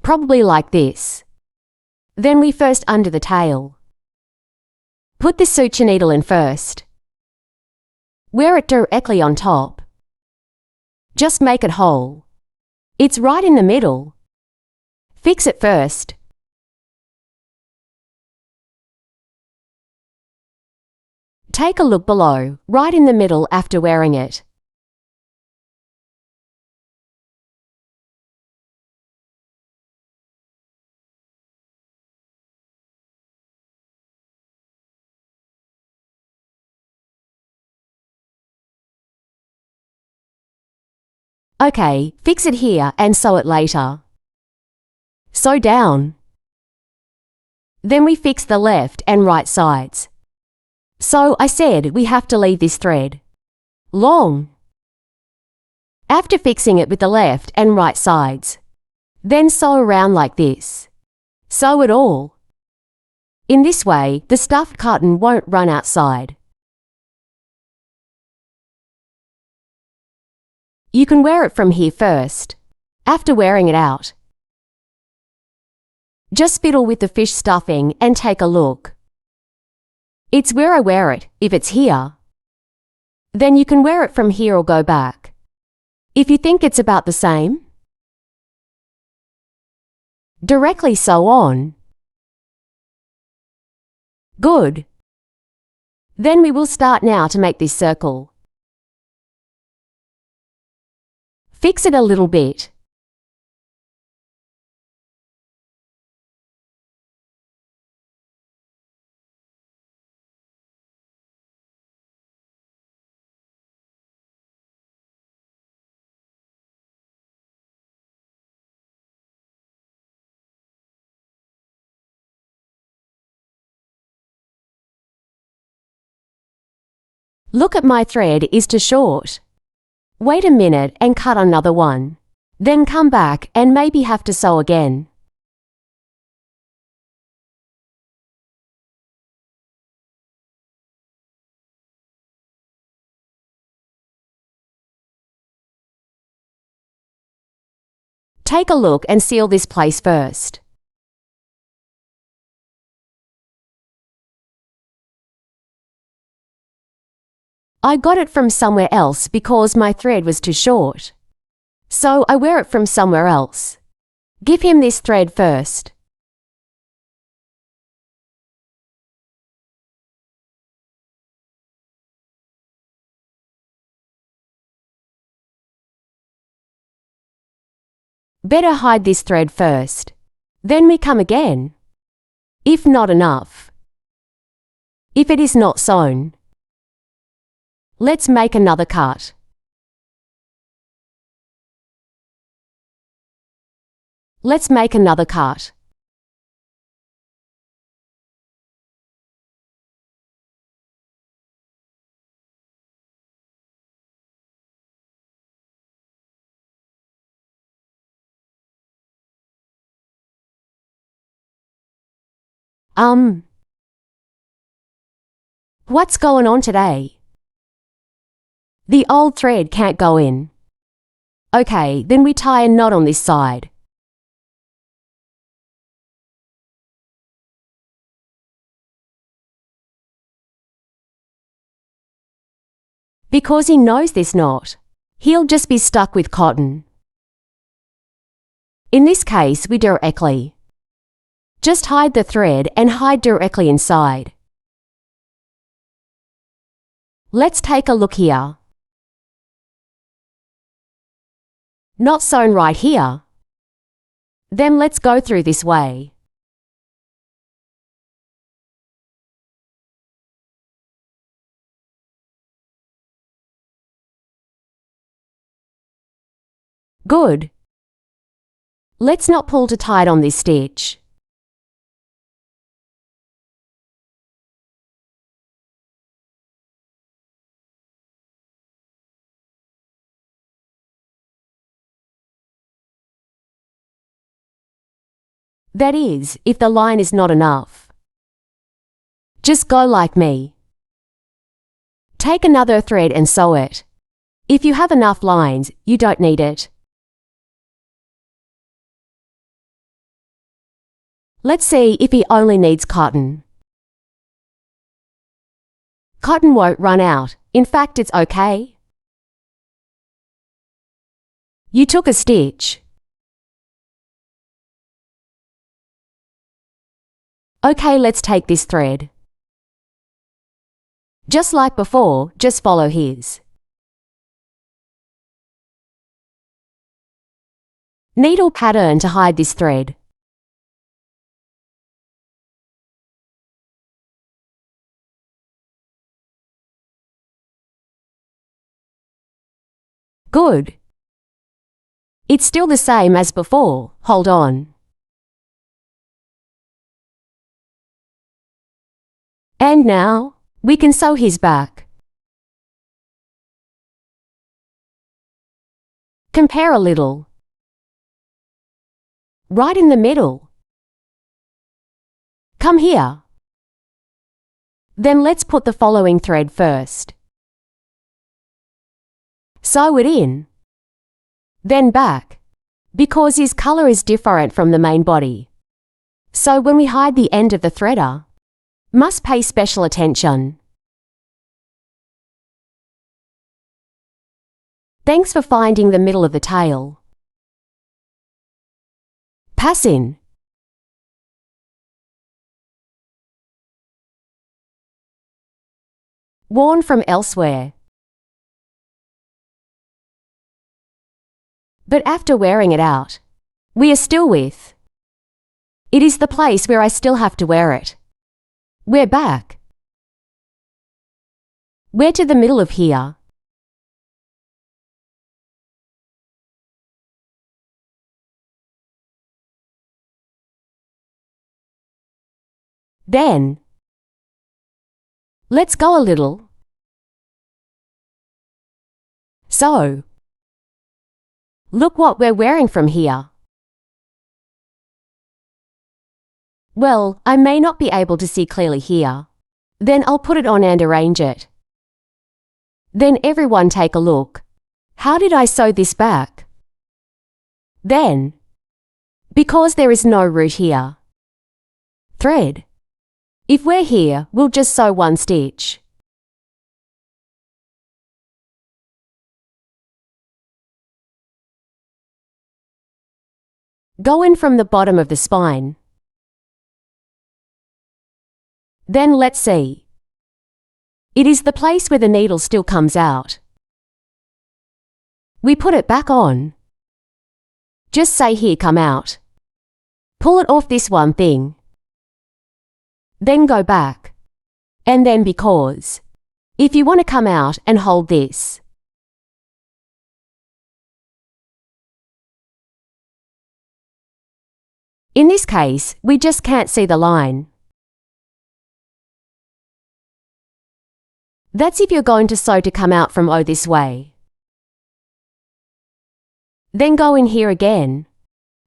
probably like this. Then we first undo the tail. Put the suture needle in first. Wear it directly on top. Just make it whole. It's right in the middle. Fix it first. Take a look below, right in the middle after wearing it. Okay, fix it here and sew it later. Sew down. Then we fix the left and right sides. So I said we have to leave this thread long. After fixing it with the left and right sides, then sew around like this. Sew it all. In this way, the stuffed cotton won't run outside. You can wear it from here first, after wearing it out. Just fiddle with the fish stuffing and take a look. It's where I wear it, if it's here. Then you can wear it from here or go back. If you think it's about the same, directly sew on. Good. Then we will start now to make this circle. Fix it a little bit. Look at my thread is too short. Wait a minute and cut another one. Then come back and maybe have to sew again. Take a look and seal this place first. I got it from somewhere else because my thread was too short. So I wear it from somewhere else. Give him this thread first. Better hide this thread first. Then we come again. If not enough. If it is not sewn. Let's make another cut. Let's make another cut. What's going on today? The old thread can't go in. Okay, then we tie a knot on this side. Because he knows this knot, he'll just be stuck with cotton. In this case, we directly. Just hide the thread and hide directly inside. Let's take a look here. Not sewn right here. Then let's go through this way. Good. Let's not pull too tight on this stitch. That is, if the line is not enough. Just go like me. Take another thread and sew it. If you have enough lines, you don't need it. Let's see if he only needs cotton. Cotton won't run out. In fact, it's okay. You took a stitch. Okay, let's take this thread. Just like before, just follow his. Needle pattern to hide this thread. Good. It's still the same as before. Hold on. And now, we can sew his back. Compare a little. Right in the middle. Come here. Then let's put the following thread first. Sew it in. Then back. Because his colour is different from the main body. So when we hide the end of the threader, must pay special attention. Thanks for finding the middle of the tail. Pass in. Worn from elsewhere. But after wearing it out, we are still with. It is the place where I still have to wear it. We're back. We're to the middle of here. Then, let's go a little. So, look what we're wearing from here. Well, I may not be able to see clearly here. Then I'll put it on and arrange it. Then everyone take a look. How did I sew this back? Then, because there is no root here. Thread. If we're here, we'll just sew one stitch. Go in from the bottom of the spine. Then let's see. It is the place where the needle still comes out. We put it back on. Just say here, come out. Pull it off this one thing. Then go back. And then because. If you want to come out and hold this. In this case, we just can't see the line. That's if you're going to sew to come out from this way. Then go in here again.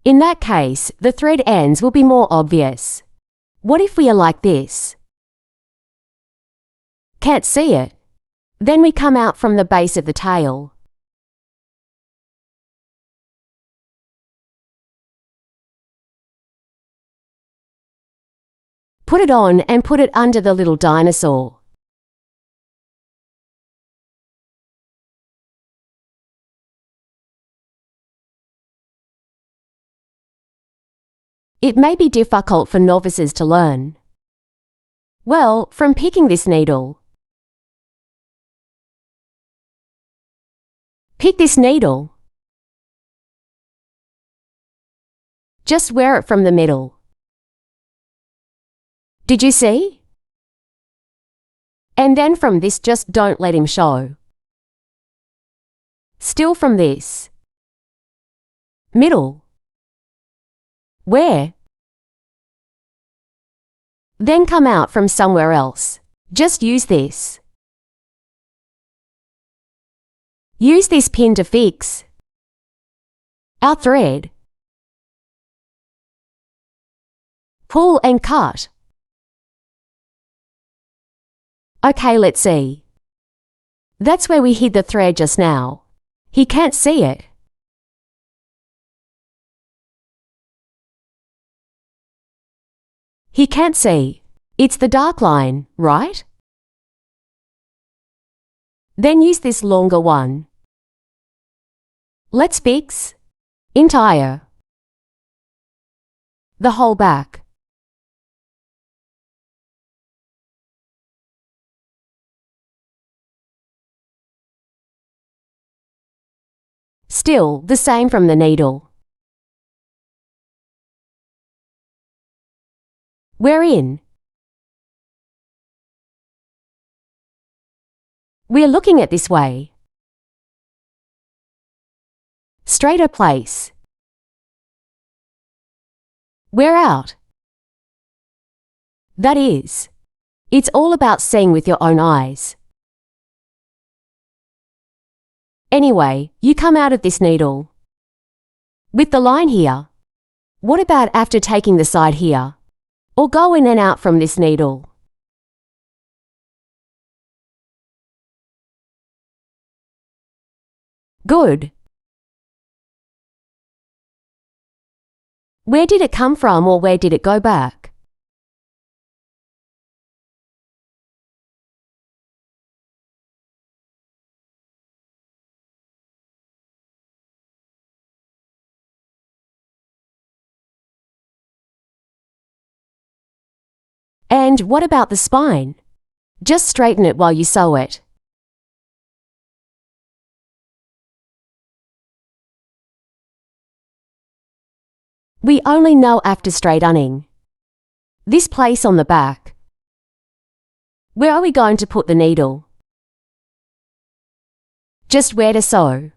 In that case, the thread ends will be more obvious. What if we are like this? Can't see it. Then we come out from the base of the tail. Put it on and put it under the little dinosaur. It may be difficult for novices to learn. Well, from picking this needle. Pick this needle. Just wear it from the middle. Did you see? And then from this, just don't let him show. Still from this. Middle. Where? Then come out from somewhere else. Just use this. Use this pin to fix our thread. Pull and cut. Okay, let's see. That's where we hid the thread just now. He can't see it. He can't see. It's the dark line, right? Then use this longer one. Let's fix entire, the whole back. Still the same from the needle. We're in. We're looking at this way. Straighter place. We're out. That is. It's all about seeing with your own eyes. Anyway, you come out of this needle with the line here. What about after taking the side here? Or go in and out from this needle? Good. Where did it come from, or where did it go back? And what about the spine? Just straighten it while you sew it. We only know after straightening. This place on the back. Where are we going to put the needle? Just where to sew.